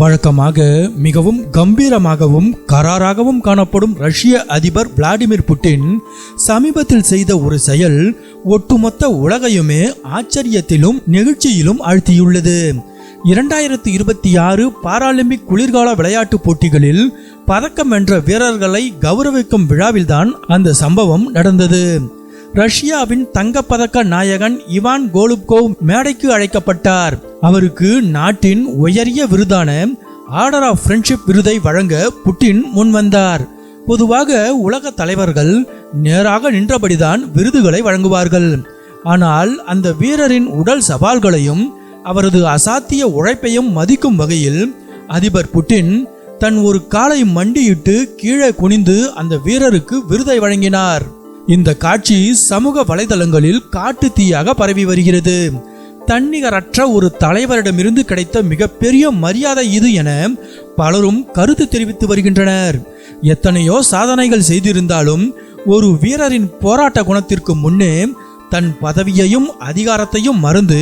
வழக்கமாக மிகவும் கம்பீரமாகவும் கராராகவும் காணப்படும் ரஷ்ய அதிபர் விளாடிமிர் புட்டின் சமீபத்தில் செய்த ஒரு செயல் ஒட்டுமொத்த உலகையுமே ஆச்சரியத்திலும் நெகிழ்ச்சியிலும் ஆழ்த்தியுள்ளது. 2026 பாராலிம்பிக் குளிர்கால விளையாட்டுப் போட்டிகளில் பதக்கம் வென்ற வீரர்களை கௌரவிக்கும் விழாவில்தான் அந்த சம்பவம் நடந்தது. ரஷ்யாவின் தங்கப்பதக்க நாயகன் இவான் கோலுப்கோவ் மேடைக்கு அழைக்கப்பட்டார். அவருக்கு நாட்டின் உயரிய விருதான ஆர்டர் ஆஃப் ஃப்ரெண்ட்ஷிப் விருதை வழங்க புட்டின் முன்வந்தார். பொதுவாக உலக தலைவர்கள் நேராக நின்றபடிதான் விருதுகளை வழங்குவார்கள். ஆனால் அந்த வீரரின் உடல் சவால்களையும் அவரது அசாத்திய உழைப்பையும் மதிக்கும் வகையில் அதிபர் புட்டின் தன் ஒரு காலை மண்டியிட்டு கீழே குனிந்து அந்த வீரருக்கு விருதை வழங்கினார். இந்த காட்சி சமூக வலைதளங்களில் காட்டு தீயாக பரவி வருகிறது. தன்னிகரற்ற ஒரு தலைவரிடமிருந்து கிடைத்த மிகப்பெரிய மரியாதை இது என பலரும் கருத்து தெரிவித்து வருகின்றனர். எத்தனையோ சாதனைகள் செய்திருந்தாலும் ஒரு வீரரின் போராட்ட குணத்திற்கு முன்னே தன் பதவியையும் அதிகாரத்தையும் மறந்து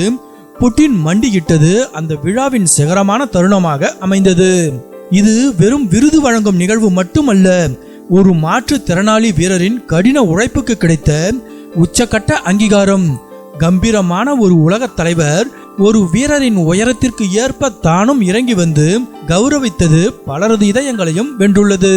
புட்டின் மண்டியிட்டது அந்த விழாவின் சிகரமான தருணமாக அமைந்தது. இது வெறும் விருது வழங்கும் நிகழ்வு மட்டுமல்ல, ஒரு மாற்றுத்திறனாளி வீரரின் கடின உழைப்புக்கு கிடைத்த உச்சக்கட்ட அங்கீகாரம். கம்பீரமான ஒரு உலகத் தலைவர் ஒரு வீரரின் உயரத்திற்கு ஏற்ப தானும் இறங்கி வந்து கௌரவித்தது பலரது இதயங்களையும் வென்றுள்ளது.